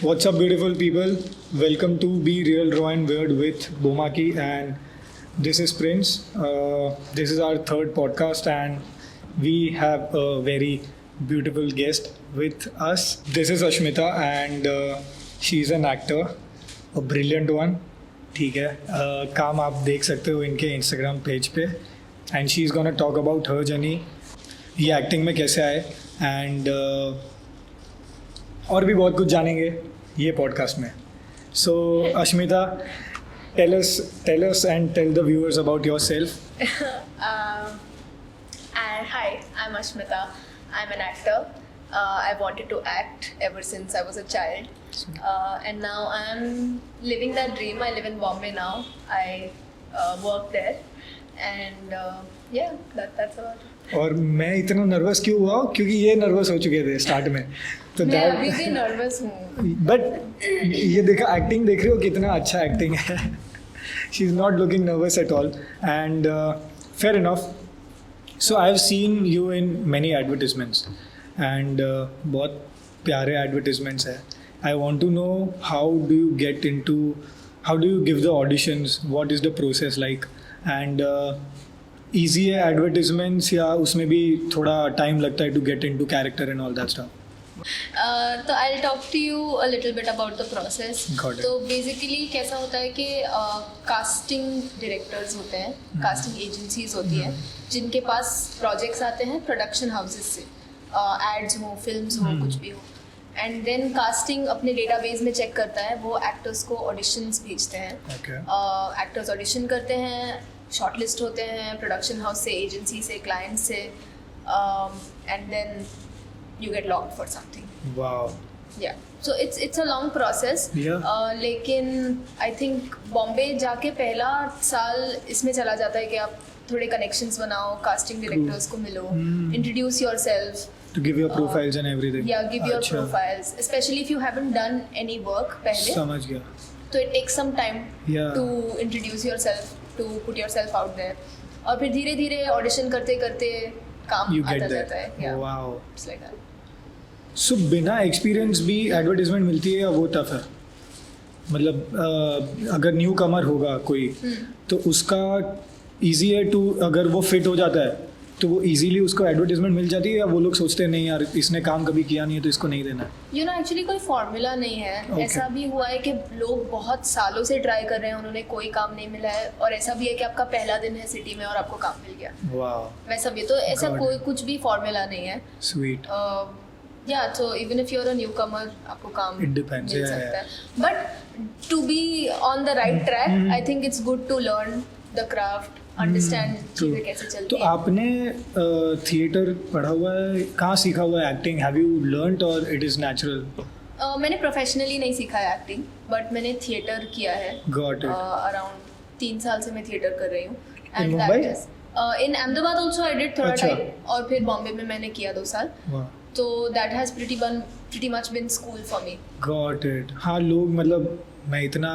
What's up, beautiful people? Welcome to Be Real, Raw and Weird with BOMAACHI, and this is Prince. This is our third podcast, and we have a very beautiful guest with us. This is ASHMITA, and she's an actor, a brilliant one. ठीक है, काम आप देख सकते हो इनके Instagram page पे, and she is gonna talk about her journey, ये एक्टिंग में कैसे आए, एंड और भी बहुत कुछ जानेंगे ये पॉडकास्ट में. So Ashmita, tell us and tell the viewers about yourself. Hi, I'm Ashmita. I'm an actor. I wanted to act ever since I was a child. And now I'm living that dream. I live in Bombay now. I work there. And yeah, that's about it. और मैं इतना nervous क्यों हुआ, क्योंकि ये nervous हो चुके थे स्टार्ट में, तो मैं अभी भी नर्वस हूँ. बट ये देखा, एक्टिंग देख रहे हो कितना अच्छा एक्टिंग है. She is not looking nervous at all, and fair enough. So I have seen you in many advertisements, and बहुत प्यारे एडवर्टिजमेंट्स है. I want to know how do you get into, how do you give the auditions, what is the process like, and easy है advertisements या उसमें भी थोड़ा time लगता है to get into character and all that stuff? तो I will talk to you a little bit about the process. तो basically कैसा होता है कि कास्टिंग डायरेक्टर्स होते हैं, कास्टिंग एजेंसीज होती हैं जिनके पास प्रोजेक्ट्स आते हैं प्रोडक्शन हाउसेस से, एड्स हो, फिल्म्स हो, कुछ भी हो. एंड देन कास्टिंग अपने डेटाबेस में चेक करता है, वो एक्टर्स को ऑडिशंस भेजते हैं. एक्टर्स ऑडिशन करते हैं, शॉर्टलिस्ट होते हैं प्रोडक्शन हाउस से, एजेंसी से, क्लाइंट से, and then you get logged for something. Wow. Yeah. So it's a long process. Yeah. लेकिन I think बॉम्बे जाके पहला साल इसमें चला जाता है कि आप थोड़े connections बनाओ, casting directors को मिलो, introduce yourself. To give your profiles and everything. Yeah, give your profiles. Especially if you haven't done any work पहले. समझ गया. So it takes some time to introduce yourself, to put yourself out there. और फिर धीरे धीरे audition करते करते काम आता जाता है. Yeah. Wow. It's like that. सो बिना एक्सपीरियंस भी एडवर्टीजमेंट मिलती है या वो टफ है? मतलब अगर न्यू कमर होगा कोई, तो उसका इजी है टू, अगर वो फिट हो जाता है तो वो इजीली उसको एडवर्टीजमेंट मिल जाती है, या वो लोग सोचते हैं नहीं यार इसने काम कभी किया नहीं है तो इसको नहीं देना है? यू नो एक्चुअली कोई फॉर्मूला नहीं है. ऐसा भी हुआ है कि लोग बहुत सालों से ट्राई कर रहे हैं, उन्होंने कोई काम नहीं मिला है, और ऐसा भी है कि आपका पहला दिन है सिटी में और आपको काम मिल गया. वाह. वैसा भी, तो ऐसा कोई कुछ भी फॉर्मूला नहीं है. Sweet. Yeah, so even if you're a newcomer, आपको काम मिल सकता है. But to be on the right track, I think it's good to learn the craft, understand चीज़ें कैसे चलती हैं. तो आपने थिएटर पढ़ा हुआ है, कहाँ सीखा हुआ है एक्टिंग? हैव यू लर्नड और इट इज़ नेचुरल? मैंने प्रोफेशनली नहीं सीखा है एक्टिंग, बट मैंने थिएटर किया है. Got it. अराउंड 3 साल से मैं थिएटर कर रही हूँ. In Mumbai? In Ahmedabad also I did थोड़ा टाइम, और फिर बॉम्बे में मैंने किया 2 साल. तो that has pretty much been school for me. Got it. हाँ, लोग मतलब, मैं इतना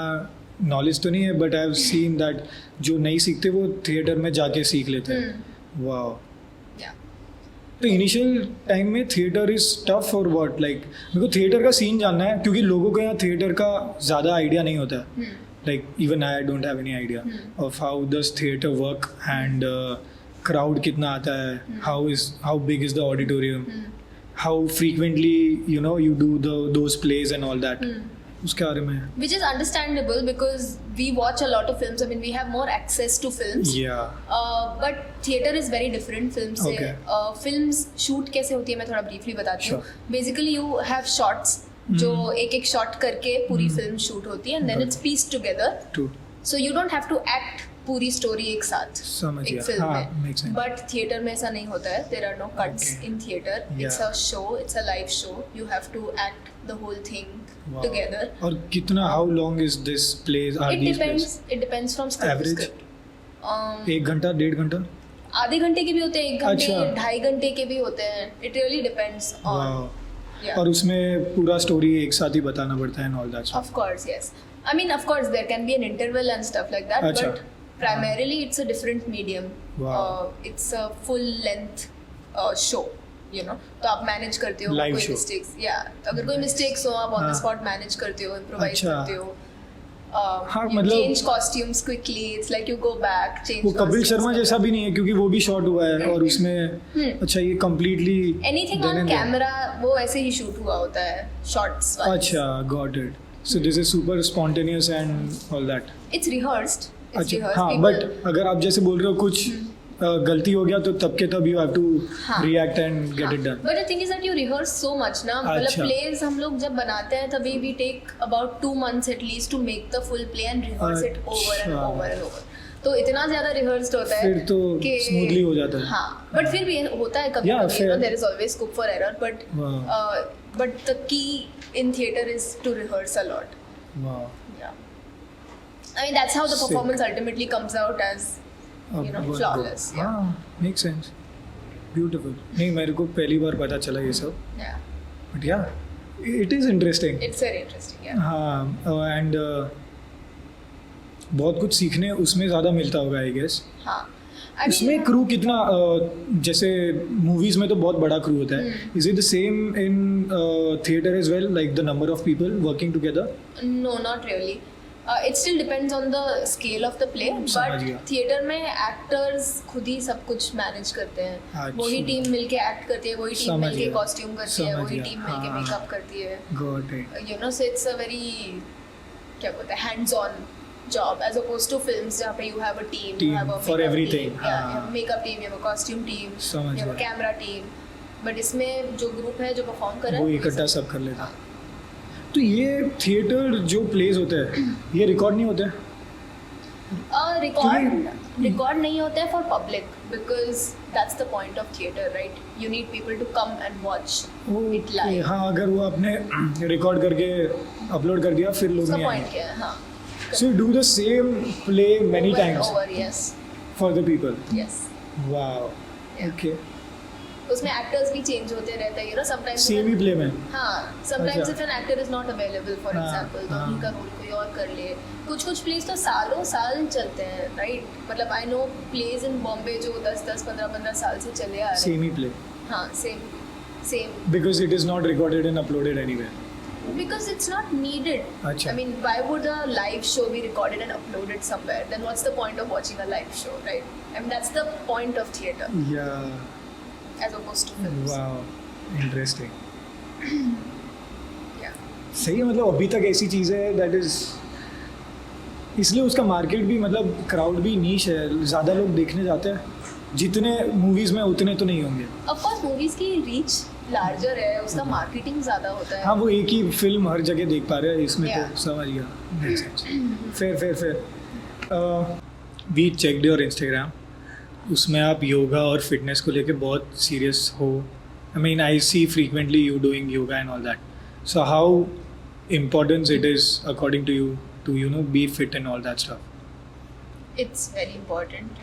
नॉलेज तो नहीं है, but I have seen that जो नहीं सीखते वो थिएटर में जाके सीख लेते हैं. वाह. तो इनिशियल टाइम में थिएटर इज टफ और व्हाट, लाइक मेरे को थिएटर का सीन जानना है, क्योंकि लोगों को यहाँ थिएटर का ज़्यादा आइडिया नहीं होता है. Like even I don't have any idea of how does theatre work, and crowd कितना आता है, how big is the auditorium, how frequently you do those plays and all that. उसके बारे में, which is understandable because we watch a lot of films. I mean, we have more access to films. Yeah. But theater is very different film से. Films shoot कैसे होती है मैं थोड़ा briefly बताती हूँ. Basically you have shots जो एक शॉट करके पूरी फिल्म शूट होती है, and then it's pieced together. True. So you don't have to act पूरी स्टोरी एक साथ एक फिल्म में. बट थिएटर में ऐसा नहीं होता है. There are no cuts in theatre. It's a show, it's a live show. You have to act the whole thing together. और कितना, how long is this plays? It depends from script to script. 1 घंटा, 1.5 घंटा, आधे घंटे के भी होते हैं, 1 घंटे, 2.5 घंटे के भी होते हैं. It really depends on. और उसमें पूरा स्टोरी एक साथ ही बताना पड़ता है, and all that. Of course, yes. I mean of course there can be an interval and stuff like that, but primarily it's a different medium. Wow. It's a full length show. you know, तो आप manage करते हो Live कोई show. Mistakes, या अगर कोई mistakes हो आप ऑन द स्पॉट मैनेज करते हो, इम्प्रोवाइज अच्छा. करते हो, हाँ, you मतलब- change costumes quickly. It's like you go back, change वो कपिल costumes. शर्मा जैसा भी नहीं है क्योंकि वो भी शॉट हुआ है और उसमें अच्छा ये कम्प्लीटली Anything on camera वो ऐसे ही शूट हुआ होता है, shots वाला. अच्छा got it. So this is super spontaneous and all that. It's rehearsed. It's अच्छा rehearsed. हाँ, People- बट अगर आप जैसे बोल रहे हो कुछ गलती हो गया तो तब के तब यू हैव टू हाँ. React and get it done. But the thing is that you rehearse so much ना, मतलब अच्छा. plays हम लोग जब बनाते हैं तभी we take about 2 months at least to make the full play and rehearse it over and अच्छा. over and over. तो इतना ज्यादा rehearsed होता है फिर तो कि स्मूथली हो जाता है. हाँ, but फिर भी होता है कभी Yeah, कभी, fair. there is always scope for error, but the key in theater is to rehearse a lot. वाह. Yeah, I mean that's how the Sick. performance ultimately comes out as, you know, flawless. Yeah. हाँ, make sense. Beautiful. नहीं मेरे को पहली बार पता चला ये सब. Yeah, बट या it is interesting. it's very interesting. Yeah. हाँ एंड बहुत कुछ सीखने उसमें ज़्यादा मिलता होगा आई गेस. हाँ. I mean, इसमें क्रू कितना जैसे मूवीज में तो बहुत बड़ा क्रू होता है. Is it the same in theatre as well, like the number of people working together? No, not really. It still depends on the scale of the play, समझ but गया. थिएटर में actors खुद ही सब कुछ manage करते हैं. अच्छा. वही टीम मिलके एक्ट करती है, वही टीम समझ मिलके गया. कॉस्ट्यूम करती है, समझ वही गया. टीम मिलके हाँ. मेकअप करती है. Got it. You know, so it's a very, क्या बोलते हैं, hands on job as opposed to films जहाँ पे you have a team, Team you have a for makeup everything. team, yeah, you have हाँ. a makeup team, you have a costume team, समझ you have a गया. camera team. But इसमें जो group है जो perform कर रहा वो है इकट्ठा सब कर लेता. तो ये थिएटर जो प्लेज होते हैं ये रिकॉर्ड नहीं होते हैं? रिकॉर्ड नहीं होता है for public, because that's the point of theatre, right? You need people to come and watch it live. हाँ, अगर वो आपने रिकॉर्ड करके अपलोड कर दिया फिर लोग उसका नहीं पॉइंट आएंगे. क्या है? हाँ, So you do the same play many over and times over, yes, for the people. yes. Wow. Yeah. Okay. उसमें एक्टर्स भी चेंज होते रहते हैं, you know, sometimes Same he play में. हाँ, sometimes अच्छा. if an actor is not available, for हाँ, example, तो हाँ. उनका रोल कोई और कर ले. कुछ प्लेस तो सालों साल चलते हैं, राइट? मतलब I know place in Bombay जो 10 15 साल से चले आ रहे हैं. Same ही play. हाँ, same. Because it is not recorded and uploaded anywhere. Because it's not needed. अच्छा. I mean, why would a live show be recorded and uploaded somewhere? Then what's the point of watching a live show, right? I mean, that's the point of theatre Yeah. as opposed to films. Wow. Interesting. Yeah. सही है. मतलब अभी तक ऐसी चीज़ है that is इसलिए उसका market भी मतलब क्राउड भी नीश है. ज़्यादा लोग देखने जाते हैं. जितने मूवीज़ में उतने तो नहीं होंगे. Of course, movies की reach larger है, उसका marketing ज़्यादा होता है. हाँ, वो एक ही फिल्म हर जगह देख पा रहे हैं. इसमें Yeah. तो समझ गया. Makes sense. Fair. We checked your Instagram. उसमें आप योगा और फिटनेस को लेके बहुत सीरियस हो. I mean, I see frequently you doing yoga and all that. So how important it is according to you to, you know, be fit and all that stuff? It's very important.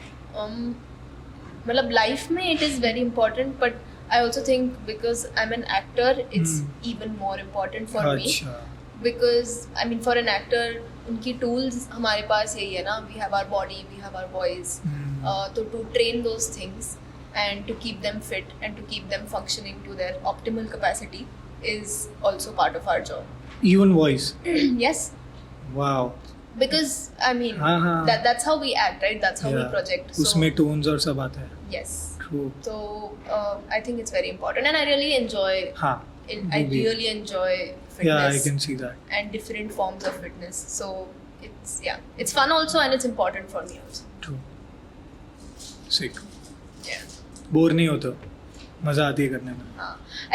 मतलब life में it is very important, but I also think because I'm an actor, it's even more important for me. अच्छा. Because I mean, for an actor, उनकी tools हमारे पास यही है ना. We have our body, we have our voice. So to train those things and to keep them fit and to keep them functioning to their optimal capacity is also part of our job. Even voice. Yes, Wow. because I mean हाँ. that's how we act, right? That's how we project. So उसमें tones और सब आता है. yes. True. So I think it's very important, and I really enjoy. हाँ. I really enjoy fitness. Yeah, I can see that. And different forms of fitness. So it's fun also, and it's important for me also. True. Sick. Yeah. Bore नहीं होता. मजा आती है करने में.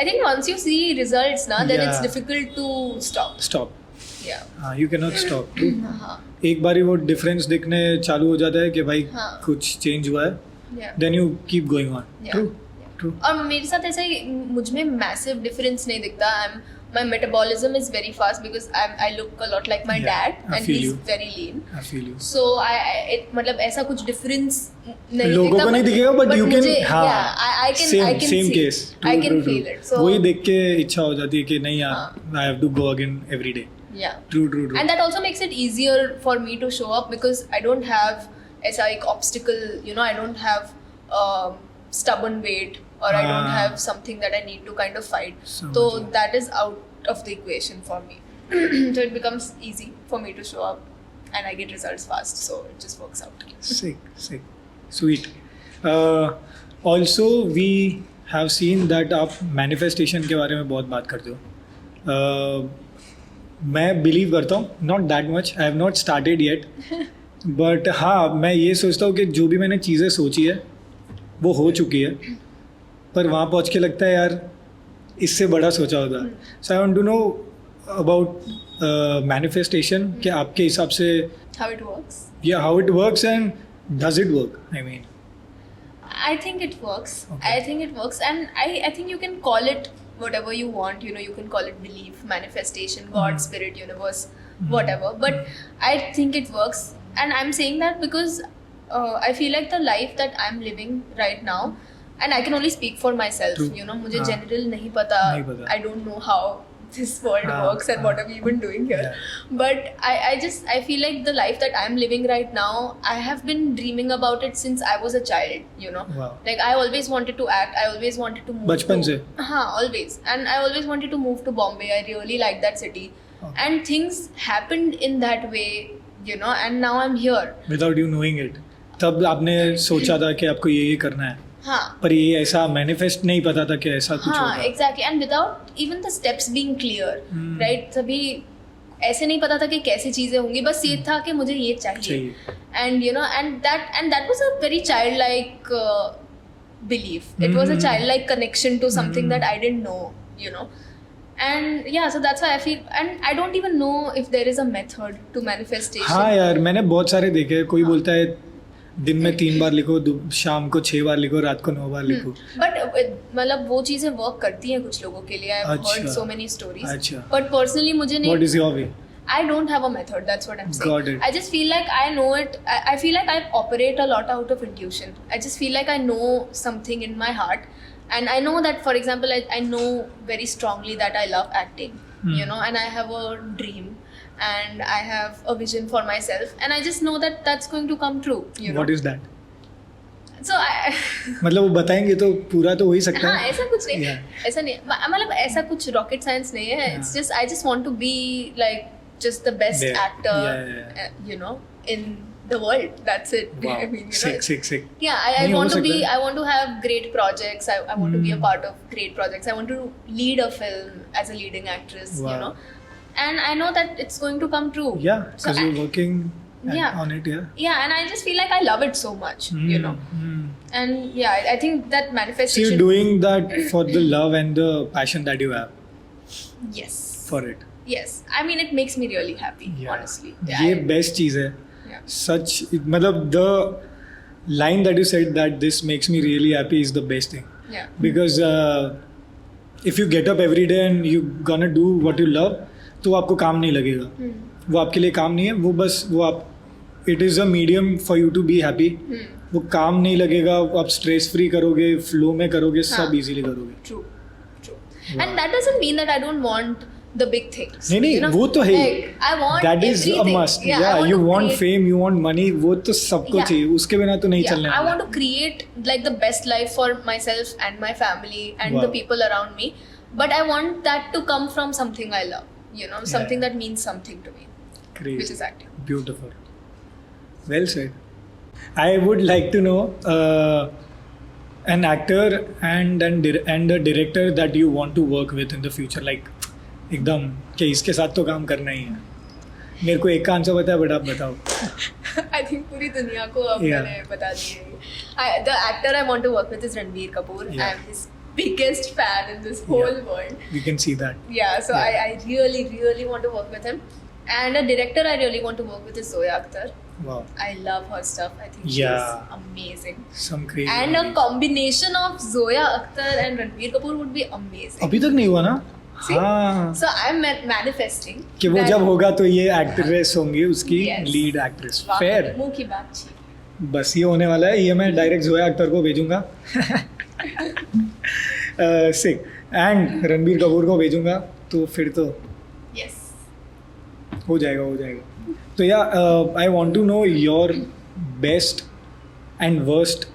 I think once you see results, then it's Yeah. difficult to stop. Stop. Yeah. हाँ, you cannot stop. True. हाँ. एक बारी वो डिफरेंस दिखने चालू हो जाता है कि भाई हाँ. कुछ चेंज हुआ है. Yeah. Then you keep going on. Yeah. True. Yeah. True. और मेरे साथ ऐसा ही मुझ में मैसिव डिफरेंस नहीं दिखता. My metabolism is very fast because I look a lot like my Yeah, dad, I and feel he's you. very lean. I feel you. So मतलब ऐसा कुछ डिफरेंस नहीं लोगों दिखता, को नहीं दिखेगा but you can. हाँ. I can Same see case. it. True, I can true, feel true. it. So वही देख के इच्छा हो जाती है कि नहीं यार, हाँ. I have to go again every day. yeah. True. And that also makes it easier for me to show up because I don't have ऐसा एक obstacle, you know, I don't have stubborn weight or I don't have something that I need to kind of fight. So that is out of the equation for me. So it becomes easy for me to show up and I get results fast. So it just works out. Sick. Sweet. Also, we have seen that आप manifestation के बारे में बहुत बात करते हो. मैं believe करता हूँ, not that much, I have not started yet, but हाँ मैं ये सोचता हूँ कि जो भी मैंने चीज़ें सोची है वो हो चुकी है, पर वहाँ पहुँच के लगता है यार इससे बड़ा सोचा होता. So I want to know about manifestation, कि आपके हिसाब से How it works? या how it works and does it work. I mean I think it works. Okay. I think it works, and I think you can call it whatever you want. You know, you can call it belief, manifestation, God, spirit, universe, whatever. But I think it works, and I'm saying that because I feel like the life that I'm living right now, and I can only speak for myself. True. You know, मुझे general नहीं पता. I don't know how this world works and what are we even doing here. Yeah. But I feel like the life that I'm living right now, I have been dreaming about it since I was a child, you know. Wow. Like I always wanted to act, I always wanted to move. बचपन से? हाँ, always. And I always wanted to move to Bombay. I really liked that city. Okay. And things happened in that way, you know, and now I'm here. Without you knowing it. तब आपने सोचा था कि आपको ये करना है, हाँ. पर ये ऐसा मैनिफेस्ट नहीं पता था कि ऐसा कुछ हाँ, होगा. exactly. And without even the steps being clear, right? तभी ऐसे नहीं पता था कि कैसी चीजें होंगी, बस ये था कि मुझे ये चाहिए. And you know, and that was a very childlike belief. It was a childlike connection to something that I didn't know, you know. And yeah, so that's why I feel, and I don't even know if there is a method to manifestation. हाँ यार, मैंने बहुत सारे देखे. कोई बोलता है दिन में 3 बार लिखो, शाम को 6 बार लिखो, रात को 9 बार लिखो. बट मतलब वो चीजें वर्क करती हैं कुछ लोगों के लिए. I have heard so many stories. अच्छा. बट पर्सनली मुझे नहीं. What is your way? I don't have a method. That's what I'm saying. Got it. I just feel like I know it. I feel like I operate a lot out of intuition. I just feel like I know something in my heart, and I know that, for example, I know very strongly that I love acting. You know, and I have a dream, and I have a vision for myself, and I just know that that's going to come true. You know. What is that? So I. मतलब वो बताएंगे तो पूरा तो हो ही सकता है. हाँ, ऐसा कुछ नहीं. Yeah. ऐसा नहीं. मतलब ऐसा कुछ rocket science नहीं है. It's just I just want to be like just the best actor, you know, in the world. That's it. Wow. I mean, you know, sick. Yeah, I want to be. I want to have great projects. I want to be a part of great projects. I want to lead a film as a leading actress. Wow. You know, and I know that it's going to come true. Yeah, because you're working on it. Yeah, and I just feel like I love it so much. You know. And yeah, I think that manifestation. So you're doing that for the love and the passion that you have. Yes. For it. Yes, I mean it makes me really happy, honestly. ये best चीज़ है. Such मतलब the line that you said that this makes me really happy is the best thing. Yeah. Because if you get up every day and you gonna do what you love, तो आपको काम नहीं लगेगा. वो आपके लिए काम नहीं है. वो बस वो आप it is a medium for you to be happy. वो काम नहीं लगेगा. आप stress free करोगे, flow में करोगे, सब easily करोगे. True. And that doesn't mean that I don't want the big things. नहीं you know? वो तो है. Like, I want that is everything. a must. Yeah, you want fame, you want money. वो तो सबको चाहिए. उसके बिना तो नहीं चलने वाला. I want to create like the best life for myself and my family and the people around me. But I want that to come from something I love. You know, something that means something to me. Crazy. Which is acting. Beautiful. Well said. I would like to know an actor and a director that you want to work with in the future. Like एकदम कि इसके साथ तो काम करना ही है. मेरे को एक का आंसर पता है, बट आप बताओ. I think पूरी दुनिया को अब मैंने बता दिया. The actor I want to work with is Ranbir Kapoor. I'm his biggest fan in this whole world. You can see that. Yeah, so I really want to work with him. And a director I really want to work with is Zoya Akhtar. Wow. I love her stuff. I think she's amazing. Some crazy. And a combination of Zoya Akhtar and Ranbir Kapoor would be amazing. अभी तक नहीं हुआ ना? हाँ. So I'm manifesting. कि वो जब होगा तो ये एक्ट्रेस होंगी उसकी लीड एक्ट्रेस. फेयर. मुंह की बात छी. बस ये होने वाला है. ये मैं डायरेक्ट जोया अख्तर को भेजूंगा. सिक. एंड रणबीर कपूर को भेजूंगा तो फिर तो हो जाएगा. तो या I want to know your best and worst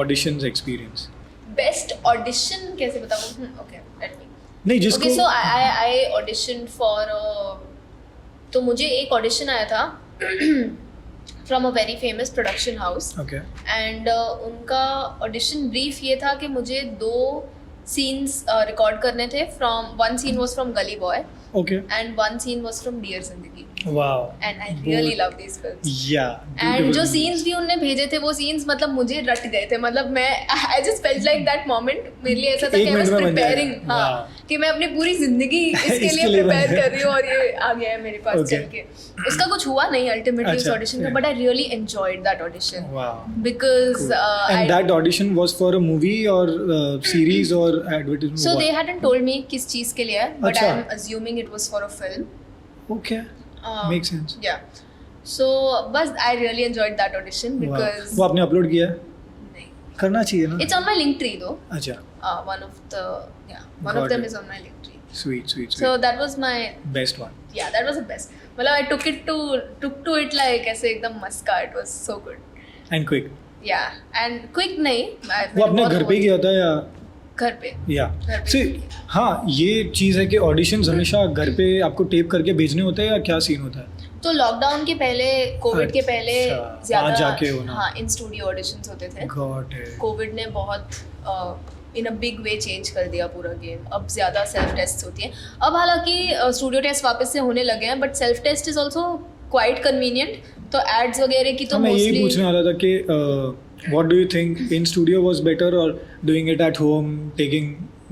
auditions experience. Best audition कैसे बताऊँ? ओके लेट मी, नहीं जिसको okay so I audition for, तो मुझे एक ऑडिशन आया था from a very famous production house, okay and उनका ऑडिशन ब्रीफ ये था कि मुझे 2 सीन्स रिकॉर्ड करने थे. From one scene was from Gully Boy okay and one scene was from Dear Zindagi, wow and I really love these films. या And जो scenes भी उनने भेजे थे वो scenes मतलब मुझे रट गए थे. मतलब मैं I just felt like that moment मेरे लिए ऐसा था कि I was preparing, हाँ, कि मैं अपनी पूरी जिंदगी इसके लिए प्रिपेयर कर रही हूँ और ये आ गया है मेरे पास चल के. उसका कुछ हुआ नहीं अल्टीमेटली उस ऑडिशन का, but I really enjoyed that audition. Wow. Because And that audition was for a movie or series or advertisement? So they hadn't told me किस चीज के लिए है, but अच्छा. I'm assuming it was for a film. Okay, makes sense. Yeah. So बस I really enjoyed that audition because वो आपने upload किया है? नहीं, करना चाहिए ना? it's on my link tree though. अच्छा. One Got of them it. is on my link tree. Sweet. So that was my, Best one. yeah, that was the best. मतलब I took to it like ऐसे एकदम मस्त का. It was so good. And quick. Yeah, and quick नहीं. वो अपने घर पे किया था या? घर पे. या घर पे से किया. हाँ ये चीज़ है कि ऑडिशंस हमेशा घर पे आपको टेप करके भेजने होते हैं या क्या सीन होता है? तो लॉकडाउन के पहले, कोविड के पहले अच्छा, ज्यादा वहाँ जाके होना. हाँ इन स्टूडियो ऑडिशंस होते थे. Got it. कोविड ने बहुत इन अ बिग वे चेंज कर दिया पूरा गेम. अब ज़्यादा सेल्फ टेस्ट होती हैं. अब हालांकि स्टूडियो टेस्ट वापस से होने लगे हैं, but self test is also quite convenient. तो एड्स वगैरह की तो मैं यही मोस्टली पूछने वाला था कि what do you think in studio was better or doing it at home, taking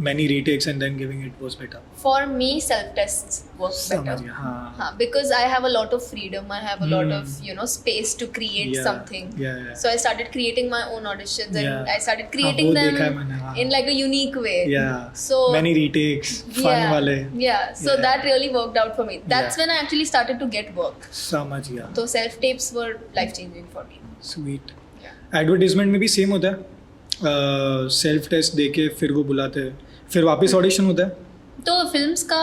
many retakes and then giving it was better? For me self test work समझ बेटर. गया, हाँ. हाँ, because I have a lot of freedom, I have a lot of space to create Yeah, something. yeah. So I started creating my own auditions and Yeah. I started हाँ, creating वो them देखा है मैंने, हाँ. in like a unique way. Yeah. So many retakes, fun वाले. Yeah. So Yeah. that really worked out for me. That's Yeah. when I actually started to get work. समझ गया. So self tapes were life changing for me. Sweet. Yeah. Advertisement में भी same होता है? Self test दे के फिर वो बुलाते हैं, फिर वापस ऑडिशन होता है? तो फिल्म्स का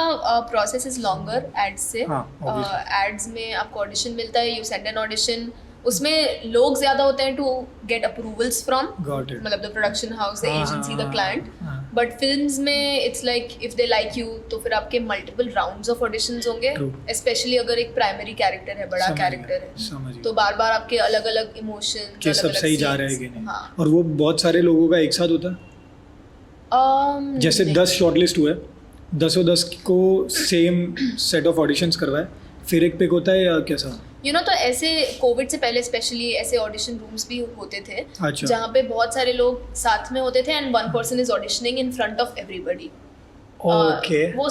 प्रोसेस इज लॉन्गर एड्स से. हाँ, obviously. एड्स में आपको ऑडिशन मिलता है, यू सेंड एन ऑडिशन. उसमें लोग ज़्यादा होते हैं to get approvals from, Got it. मतलब द प्रोडक्शन हाउस, द हाँ, एजेंसी, द हाँ, क्लाइंट. हाँ. बट फिल्म्स में it's like if they like you तो फिर आपके मल्टीपल राउंड्स ऑफ ऑडिशंस होंगे. True. स्पेशली अगर एक प्राइमरी कैरेक्टर है, बड़ा कैरेक्टर है, समझ गया. तो बार बार आपके अलग अलग इमोशंस, कि सब सही जा रहा है कि नहीं. हाँ. और वो बहुत सारे लोगों का एक साथ होता है? जैसे नहीं. 10 शॉर्टलिस्ट हुए, 10 को सेम सेट ऑफ ऑडिशंस करवाए, फिर एक पिक होता है या कैसा? तो ऐसे कोविड से पहले स्पेशली ऐसे ऑडिशन रूम्स भी होते थे. अच्छा. जहाँ पे बहुत सारे लोग साथ में होते थे and one person is auditioning in front of everybody. Okay. वो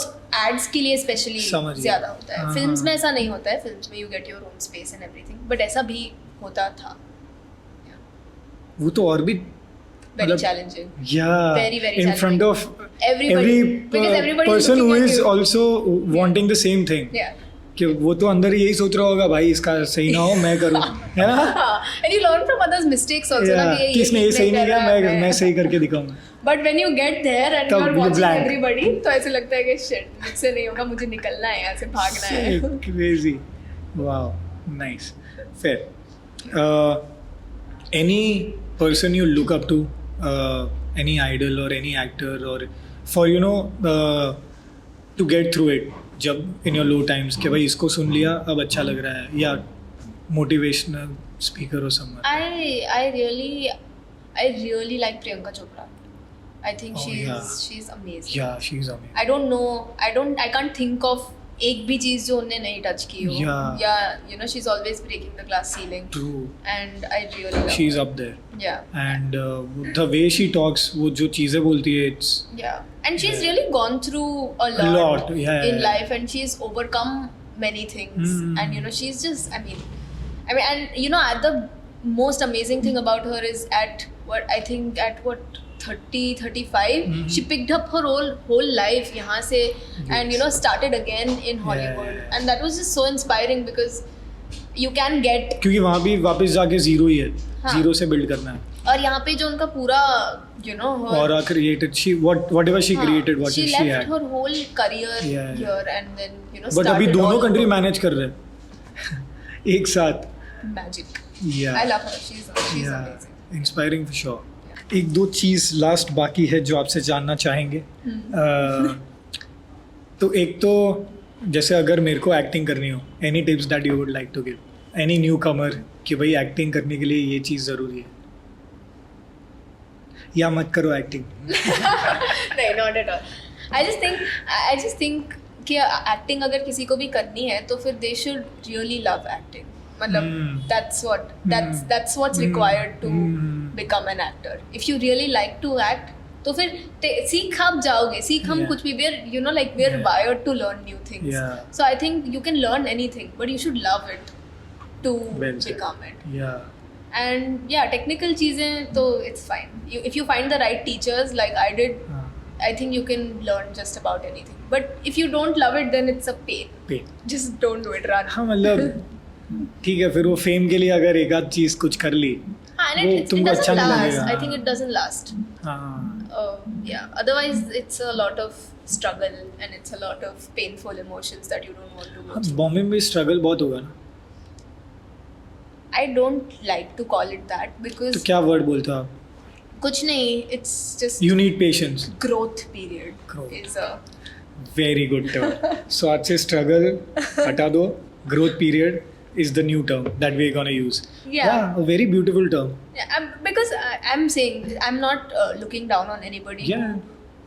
एड्स के लिए स्पेशली समझ गया. ज्यादा होता है. हाँ, फिल्म्स हाँ. में ऐसा नहीं होता है. फिल्म्स में you get your own space and everything, but ऐसा भी होता था. वो तो और भी very challenging. yeah Very, very in front of Everybody, because everybody is person who looking at is you. also wanting the same thing. Yeah. कि वो तो अंदर यही सोच रहा होगा भाई इसका सही ना हो मैं करूँ, है ना? And you learn from others mistakes also. ना कि कि इसने ये सही नहीं किया, मैं सही करके दिखाऊंगा. But when you get there and तब you are मुझे watching blank. everybody, तो ऐसे लगता है कि shit, मुझसे नहीं होगा, मुझे निकलना है यहाँ से, भागना है. Crazy. Wow. Nice. Fair. Any person you look up to, any idol or any actor, or for to get through it, जब in your low times कि भाई इसको सुन लिया अब अच्छा लग रहा है, या motivational speaker or someone? I really like Priyanka Chopra. I think she's amazing. Yeah, she's amazing. I don't know. I can't think of एक भी चीज जो उन्होंने नहीं टच की हो. Yeah. Yeah, she's always breaking the glass ceiling. True. And I really love She's her. up there. Yeah. And the way she talks, वो जो चीजें बोलती है, it's Yeah. And she's really gone through a lot, lot yeah, in yeah. life, and she's overcome many things. And she's just, I mean, at the most amazing thing about her is at 30, 35, she picked up her whole life यहाँ से, and started again in Hollywood. Yeah. And that was just so inspiring because you can get, क्योंकि वहाँ भी वापस जाके zero ही है, हाँ. Zero से बिल्ड करना है. और यहाँ पे जो उनका पूरा her, Aura created, whatever she created, what she she left had. her whole career Yeah. here, and then But started अभी दोनों all कंट्री over. मैनेज कर रहे हैं एक साथ. Magic. Yeah. I love her. She's Yeah. amazing. Inspiring for sure. एक दो चीज़ last बाकी है जो आपसे जानना चाहेंगे. तो एक तो जैसे अगर मेरे को एक्टिंग करनी हो, any tips that you would like to give any newcomer कि भाई एक्टिंग करने के लिए ये चीज़ ज़रूरी है, या मत करो एक्टिंग? नहीं, not at all. I just think कि एक्टिंग अगर किसी को भी करनी है तो फिर they should really love acting. मतलब that's what's required to become an actor. If you really like to act, तो फिर सीख आप जाओगे. सीख हम कुछ भी, we're wired to learn new things. So I think you can learn anything, but you should love it to become it. And technical चीजें तो it's fine. If you find the right teachers like I did, I think you can learn just about anything. But if you don't love it, then it's a pain. Just don't do it. Run. हाँ, मतलब ठीक है, फिर वो fame के लिए अगर एक आध चीज कुछ कर ली, वो तुमको अच्छा नहीं लगेगा. I think it doesn't last. Otherwise it's a lot of struggle and it's a lot of painful emotions that you don't want to go through. Bombay में स्ट्रगल बहुत होगा ना? I don't like to call it that because तो क्या word बोलते हो आप? कुछ नहीं, it's just You need patience. growth period is a very good term. So आज से struggle हटा दो, growth period is the new term that we're gonna use. Yeah, a very beautiful term. Because I'm saying I'm not looking down on anybody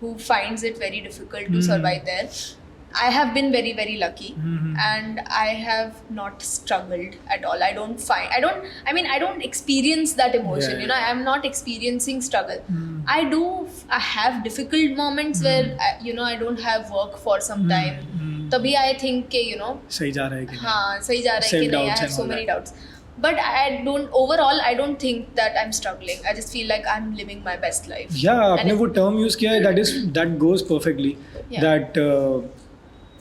who finds it very difficult to survive there. I have been very, very lucky, and I have not struggled at all. I don't experience that emotion. I'm not experiencing struggle. I have difficult moments where I don't have work for some time. तभी I think कि सही जा रहा है कि नहीं. हाँ, सही जा रहा है कि नहीं. I have so many doubts. But overall I don't think that I'm struggling. I just feel like I'm living my best life. Yeah, आपने वो term use किया है, that goes perfectly. That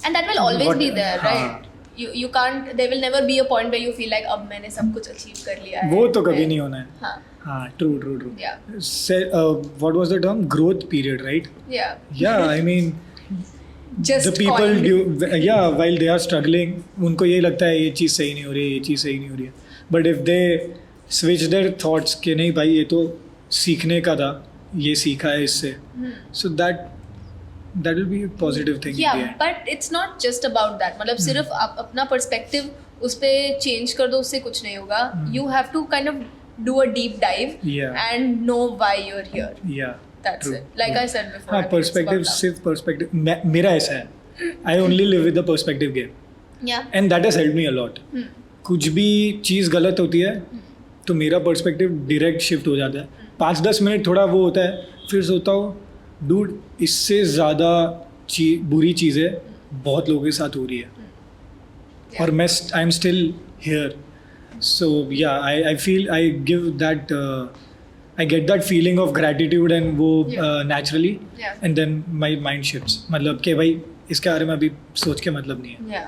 and that will always be there, right? You can't. There will never be a point where you feel like अब मैंने सब कुछ achieve कर लिया है. वो तो कभी नहीं होना है. हाँ, true. Yeah. What was the term? Growth period, right? Yeah. I mean, just the people while they are struggling, उनको ये लगता है ये चीज़ सही नहीं हो रही है, but if they switch their thoughts कि नहीं भाई ये तो सीखने का था, ये सीखा है इससे, so that will be a positive thing. But it's not just about that. मतलब सिर्फ आप अपना perspective उस पे change कर दो, उससे कुछ नहीं होगा. You have to kind of do a deep dive and know why you're here. That's it. Like I said before. हाँ, perspective सिर्फ perspective. मेरा ऐसा है. I only live with the perspective game. And that has helped me a lot. कुछ भी चीज़ गलत होती है तो मेरा perspective direct shift हो जाता है. 5-10 मिनट थोड़ा वो होता है, फिर सोचता हूँ डूड इससे ज़्यादा बुरी चीज़ें बहुत लोगों के साथ हो रही है और मैं I am still here. So I feel I give that I get that feeling of gratitude and वो naturally and then my mind shifts. मतलब कि भाई इसके बारे में अभी सोच के मतलब नहीं है.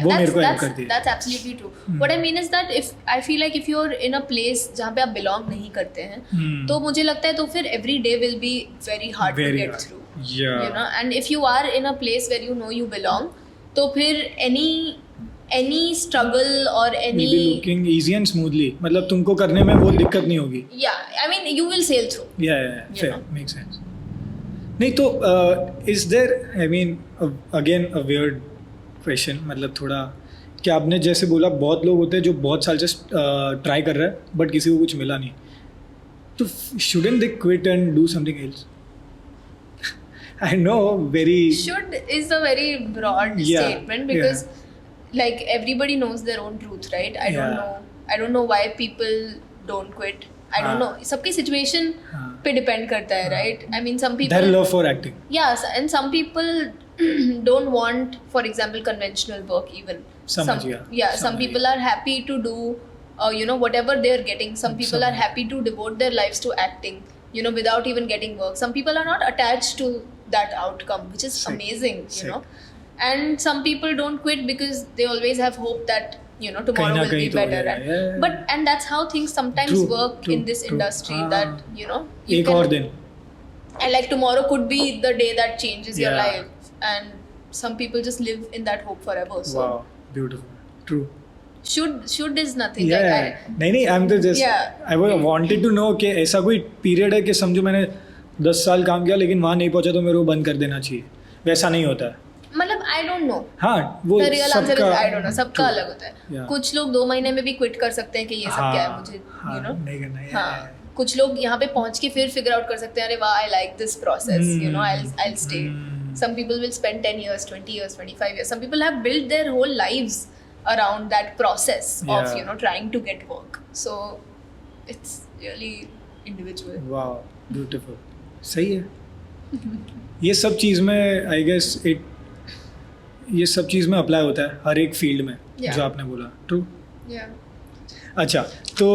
वो मेरे को help करती है. That's absolutely true. What I mean is that I feel like if you're in a place जहाँ पे आप belong नहीं करते हैं, तो मुझे लगता है तो फिर every day will be very hard to get through. And if you are in a place where you know you belong, तो फिर any struggle or any will be looking easy and smoothly. मतलब तुमको करने में वो दिक्कत नहीं होगी. I mean you will sail through. Fair, makes sense. नहीं तो is there, I mean again a weird question, मतलब थोड़ा कि आपने जैसे बोला बहुत लोग होते हैं जो बहुत साल से ट्राई कर रहे हैं बट किसी को कुछ मिला नहीं, तो shouldn't they quit and do something else? I know should is a very broad statement because like everybody knows their own truth, right? I don't know why people don't quit. I don't know. सबकी situation पे depend करता है, right? I mean some people their love for acting. Yes, and some people don't want, for example, conventional work even. Some people are happy to do whatever they're getting. Some people are happy to devote their lives to acting, without even getting work. Some people are not attached to that outcome, which is amazing, And some people don't quit because they always have hope that tomorrow will be better. And that's how things sometimes work in this industry. That you can, and like tomorrow could be the day that changes your life, and some people just live in that hope forever. So. Wow, beautiful, true. should is nothing. Yeah, नहीं I'm just I wanted to know कि ऐसा कोई period है कि समझो मैंने 10 साल काम किया लेकिन वहाँ नहीं पहुँचा तो मेरे को बंद कर देना चाहिए, वैसा नहीं होता है. मतलब आई डोंट नो. हाँ, वो सबका आई डोंट नो, सबका अलग होता है. कुछ लोग 2 महीने में भी क्विट कर सकते हैं कि ये सब क्या है मुझे, यू नो, नहीं करना है. हाँ, कुछ लोग यहाँ पे पहुँच के फिर फिगर आउट कर सकते हैं, अरे वाह I like this process, you know, I'll stay. Some people will spend 10 years, 20 years, 25 years. Some people have built their whole lives around that process of, you know, trying to get work. So it's really individual. Wow, beautiful. सही है. ये सब चीज़ में I guess ये सब चीज़ में apply होता है हर एक फील्ड में, जो आपने बोला. ट्रू. अच्छा, तो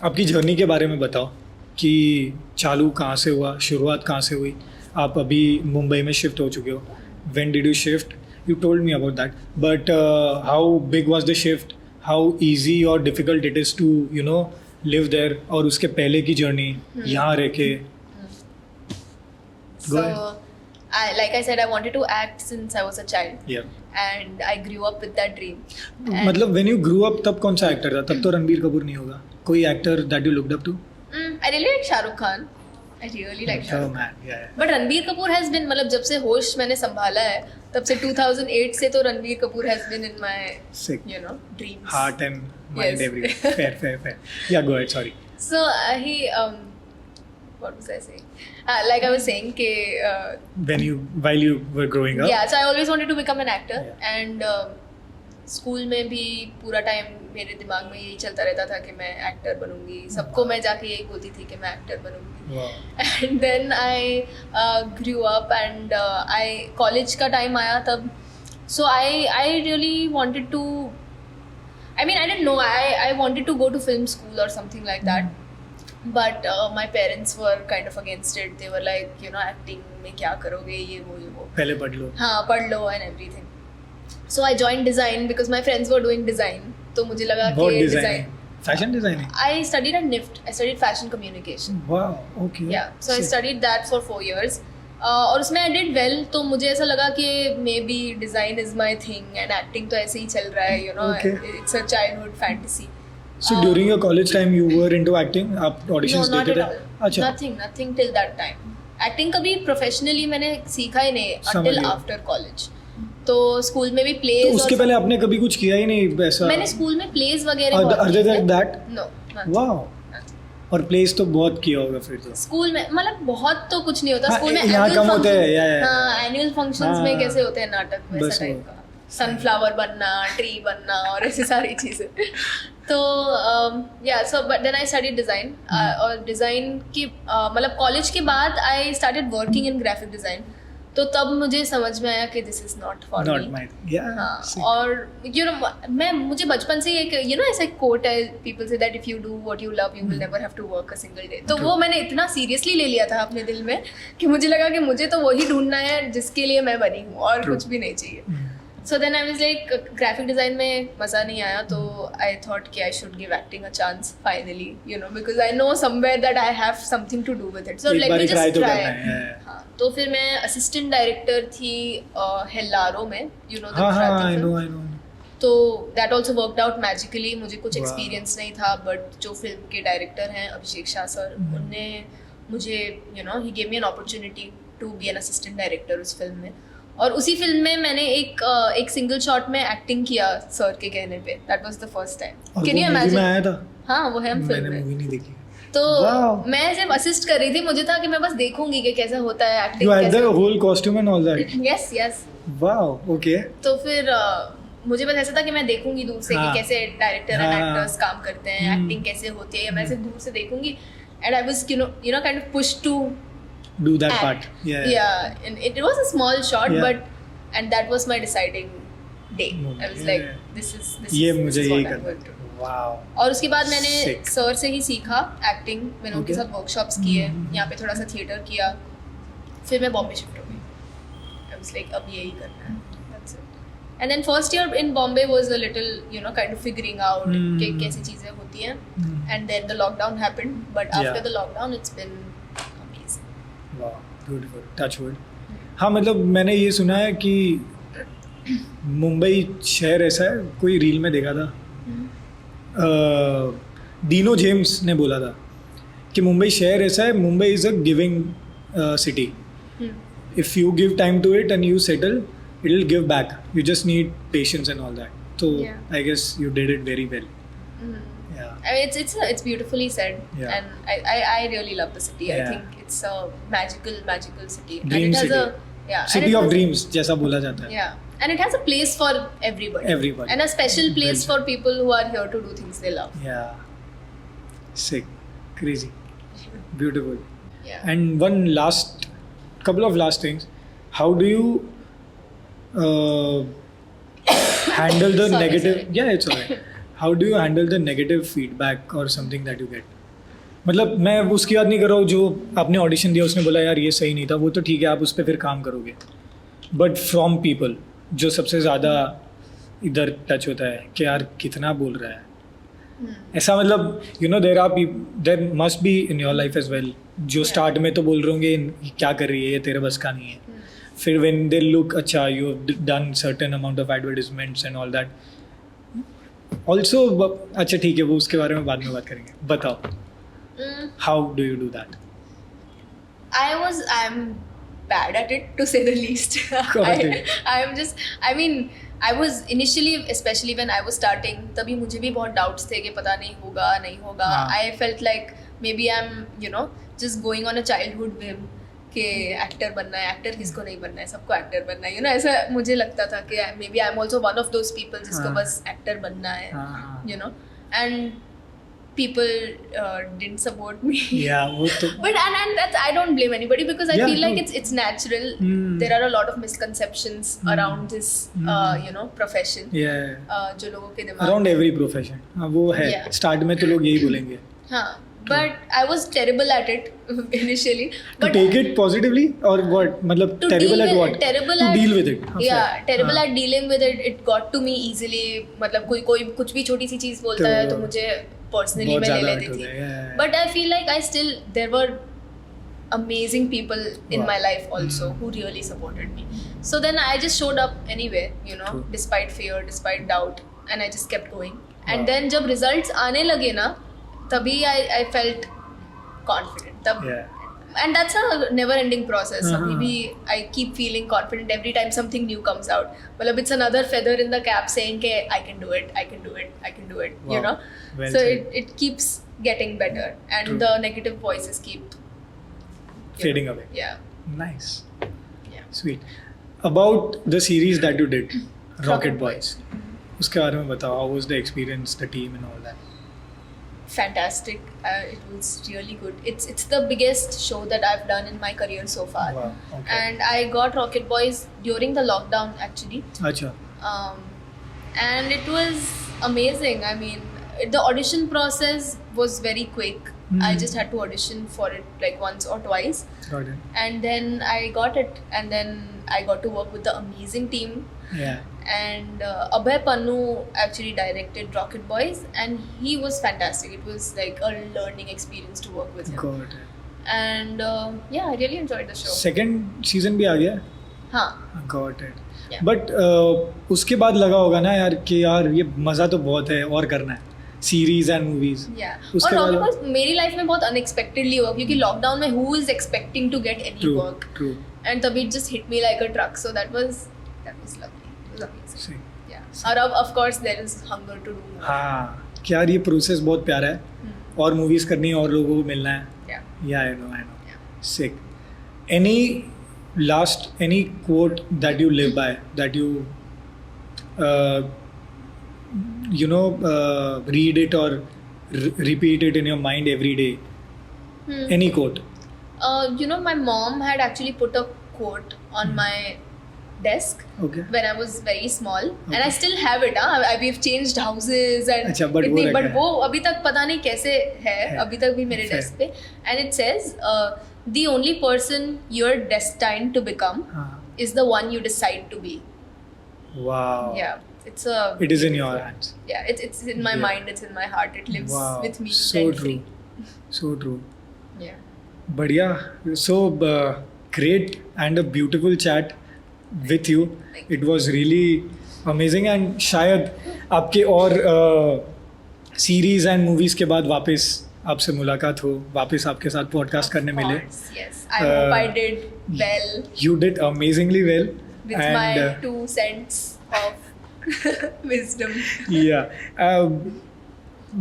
आपकी जर्नी के बारे में बताओ कि चालू कहाँ से हुआ, शुरुआत कहाँ से हुई. आप अभी मुंबई में शिफ्ट हो चुके हो. When did you shift? You told me about that, but how big was the shift, how easy और difficult it is to you know live there, और उसके पहले की जर्नी यहाँ रह के. Like I said, I wanted to act since I was a child. And I grew up with that dream. मतलब when you grew up तब कौन सा एक्टर था? तब तो रणबीर कपूर नहीं होगा. कोई actor that you looked up to? I really like Shah Rukh Khan. I really like Shah Rukh Khan. But Ranbir Kapoor has been, मतलब जब से होश मैंने संभाला है तब से 2008 से तो Ranbir Kapoor has been in my you know dreams, heart and mind, everywhere. Fair. Yeah, go ahead. Sorry. So he what was I saying? Like I was saying कि while you were growing up. Yeah, so I always wanted to become an actor. And school में भी पूरा time मेरे दिमाग में यही चलता रहता था कि मैं एक्टर बनूंगी. सबको मैं जाके यही बोलती थी कि मैं एक्टर बनूंगी. And then I grew up and I college का टाइम आया तब. So I really wanted to, I mean I didn't know, I wanted to go to film school और something like that. But my parents were kind of against it. They were like, you know, acting में क्या करोगे, ये वो. पहले पढ़ लो. हाँ, पढ़ लो and everything. So I joined design because my friends were doing design. तो मुझे लगा कि design. Fashion designing. I studied at NIFT. I studied fashion communication. Wow. Okay. Yeah. So I studied that for 4 years. और उसमें I did well. तो मुझे ऐसा लगा कि maybe design is my thing and acting तो ऐसे ही चल रहा है, you know. Okay. It's a childhood fantasy. So during your college time you were into acting? आप auditions देते थे? अच्छा. Nothing till that time. Acting कभी professionally मैंने सीखा ही नहीं until after college. तो स्कूल में भी plays. तो उसके पहले आपने कभी कुछ किया ही नहीं ऐसा? मैंने स्कूल में plays वगैरह बहुत किए. Other than that? No. Wow. और plays तो बहुत किया होगा फिर तो. स्कूल में मतलब बहुत तो कुछ नहीं होता. स्कूल में यहाँ कम होते हैं. हाँ, annual functions में कैसे होते हैं नाटक वैसा टाइप का. सनफ्लावर बनना, ट्री बनना और ऐसी सारी चीज़ें. तो so but then I studied design. और डिज़ाइन की मतलब कॉलेज के बाद I started working in graphic design. तो तब मुझे समझ में आया कि this is not for me. और यू नो मुझे बचपन से एक यू नो ऐसा एक कोट है, पीपल से that if you do what you love you will never have to work a single day. तो वो मैंने इतना सीरियसली ले लिया था अपने दिल में कि मुझे लगा कि मुझे तो वही ढूंढना है जिसके लिए मैं बनी हूँ और कुछ भी नहीं चाहिए. So then I was like, graphic design में मज़ा नहीं आया तो I thought कि I should give acting a chance finally, you know, because I know somewhere that I have something to do with it. So let me just try. हाँ, तो फिर मैं assistant director थी हेल्लारो में, you know, I know. तो that also worked out magically. मुझे कुछ experience नहीं था, but जो फिल्म के डायरेक्टर हैं अभिषेक शाह सर, उनने मुझे you know he gave me an opportunity to be an assistant director उस फिल्म में. और उसी फिल्म में मैंने एक सिंगल शॉट में एक्टिंग किया सर के कहने पे. That was the first time. Can you imagine? आया था. हाँ, वो है हम फिल्म में. मैंने मूवी नहीं देखी. तो मैं सिर्फ असिस्ट कर रही थी. मुझे था कि मैं बस देखूंगी कि कैसा होता है acting. You had the whole costume and all that. Yes. Wow. Okay. तो फिर मुझे बस ऐसा था कि मैं देखूंगी दूर से कि कैसे डायरेक्टर एंड एक्टर्स काम करते हैं, एक्टिंग कैसे होती है. मैं सिर्फ दूर से देखूंगी. And I was you know kind of pushed to do that part. Yeah, and it was a small shot, and that was my deciding day. I was like, this is मुझे यही करना है. Wow. और उसके बाद मैंने sir से ही सीखा एक्टिंग. मैंने उनके साथ वर्कशॉप्स किए, यहाँ पे थोड़ा सा थिएटर किया. फिर मैं बॉम्बे शिफ्ट हो गई. I was like, अब यही करना है. That's it. And then first year in Bombay was a little, you know, kind of figuring out कि कैसी चीज़ें होती हैं. And then the lockdown happened, but after the lockdown it's been Wow, beautiful. Touch wood. हाँ, मतलब मैंने ये सुना है कि मुंबई शहर ऐसा है, कोई रील में देखा था, डीनो जेम्स ने बोला था कि मुंबई शहर ऐसा है, Mumbai is a giving city. If you give time to it and you settle, it will give back. You just need patience and all that. So I guess you did it very well. Yeah. I mean, it's beautifully said, Yeah. and I really love the city. I Yeah. think it's a magical city. Dream and it has city. and City it of has- dreams जैसा बोला जाता है. Yeah, and it has a place for everybody. Everybody. And a special place Built. for people who are here to do things they love. Yeah. Sick. Crazy. Beautiful. Yeah. And couple of last things. How do you handle the Sorry, negative? sorry. Yeah, it's alright. How do you handle the negative feedback or something that you get? मतलब मैं उसकी बात नहीं कर रहा हूँ जो आपने ऑडिशन दिया उसने बोला यार ये सही नहीं था, वो तो ठीक है आप उस पर फिर काम करोगे, बट फ्रॉम पीपल जो सबसे ज़्यादा इधर टच होता है कि यार कितना बोल रहा है, ऐसा मतलब you know there must be in your life as well जो स्टार्ट में तो बोल रहे होंगे क्या कर रही है ये तेरे बस का नहीं है, फिर व्हेन दे लुक अच्छा you have done certain amount of advertisements and all that also. अच्छा ठीक है वो उसके बारे में बाद में बात करेंगे. बताओ how do you do that? I'm bad at it, to say the least. Got it. I was initially, especially when I was starting, तभी मुझे भी बहुत doubts थे कि पता नहीं होगा. हाँ. I felt like maybe I'm just going on a childhood whim कि एक्टर बनना है, एक्टर किसको नहीं बनना है, सबको एक्टर बनना है, ऐसा मुझे लगता था कि maybe I am also one of those people जिसको बस एक्टर बनना है, and people didn't support me. Yeah, वो तो. But and that's, I don't blame anybody because I Yeah, feel like no. it's natural. There are a lot of misconceptions around this profession. Yeah. जो लोगों के दिमाग Around every profession. हाँ वो है. Yeah. Start में तो लोग यही बोलेंगे. हाँ. But I was terrible at it initially. To But take it positively or what? मतलब to terrible at what? Terrible to at deal with it. हाँ, yeah, fair. terrible हाँ. at dealing with it. It got to me easily. मतलब कोई कुछ भी छोटी सी चीज बोलता तो है तो मुझे personally बहुत मैं ले ज़्यादा लेती hurt थी. होता है, yeah. But I feel like there were amazing people in Wow. my life also who really supported me. So then I just showed up anyway, True. despite fear, despite doubt, and I just kept going. And Wow. then जब results आने लगे ना, तभी I felt confident. Yeah. And that's a never-ending process. Uh-huh. अभी भी I keep feeling confident every time something new comes out. मतलब it's another feather in the cap saying कि I can do it, I can do it, I can do it. Wow. Well So said. it keeps getting better, and True. the negative voices keep Fading away. Yeah. Nice. Yeah. Sweet. About the series that you did, Rocket Boys. उसके बारे में बताओ. How was the experience, the team and all that? Fantastic. It was really good. It's the biggest show that I've done in my career so far. Wow. Okay. And I got Rocket Boys during the lockdown actually. अच्छा. And it was amazing. I mean, the audition process was very quick. I just had to audition for it like once or twice. Got it. And then I got it. And then I got to work with the amazing team. Yeah. And Abhay Pannu actually directed Rocket Boys, and he was fantastic. It was like a learning experience to work with him. Got it. And yeah, I really enjoyed the show. Second season भी आ गया. हाँ. Got it. Yeah. But उसके बाद लगा होगा ना यार कि यार ये मज़ा तो बहुत है और करना है. Series and movies. Yeah. उसके और Rocket बाद Boys मेरी लाइफ में बहुत unexpectedly हुआ क्योंकि लॉकडाउन में who is expecting to get any True. work? True. And तभी it just hit me like a truck. So that was lovely. It was amazing. Same. Yeah. और अब of course there is hunger to do more. हाँ कि यार ये process बहुत प्यारा है और मूवीज करनी है और लोगों को मिलना है. Yeah. Yeah, I know. Yeah. Sick. Any quote that you live by, that you read it or repeat it in your mind every day? Any quote? My mom had actually put a quote on my desk Okay. when I was very small, and I Okay. still have it. We've changed houses and अच्छा, but वो रखा but है. वो अभी तक पता नहीं कैसे है. अभी तक भी मेरे Fair. desk पे, and it says the only person you're destined to become हाँ. is the one you decide to be. Wow. Yeah, it's a. It is in your hands. Yeah, it's in my Yeah. mind. It's in my heart. It lives Wow. with me. So rent true. free. So true. Yeah. बढ़िया. So great and a beautiful chat. with you. It was really amazing and शायद आपके और series and movies के बाद वापस आपसे मुलाकात हो, वापस आपके साथ पॉडकास्ट करने मिले. Yes, I hope I did well. You did amazingly well. With my 2 cents of wisdom. Yeah.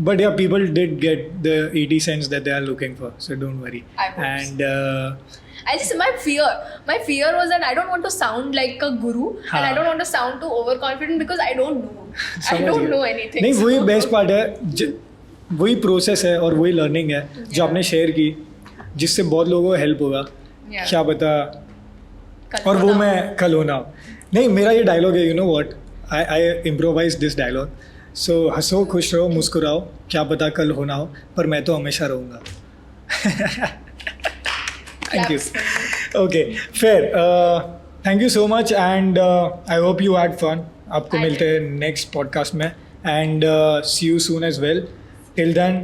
But yeah, people did get the 80 cents that they are looking for, so don't worry. I hope and my fear was that I don't want to sound like a guru and I don't want to sound too overconfident because I don't know. I don't know anything. नहीं, वही best part है, वही process है और वही learning है जो आपने शेयर की, जिससे बहुत लोगों को हेल्प होगा. क्या पता, और वो मैं कल होना. नहीं, मेरा ये डायलॉग है, you know what, I improvise this dialogue. So हंसो, खुश रहो, मुस्कुराओ, क्या पता कल होना हो, पर मैं तो हमेशा रहूँगा. Thank you. Okay, fair. Thank you so much and I hope you had fun. आपको मिलते हैं नेक्स्ट पॉडकास्ट में and see you soon as well. Till then,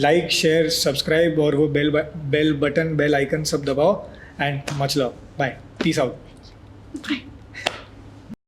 like, share, subscribe और वो बेल बटन, बेल आइकन सब दबाओ and much love. Bye. Peace out. Bye.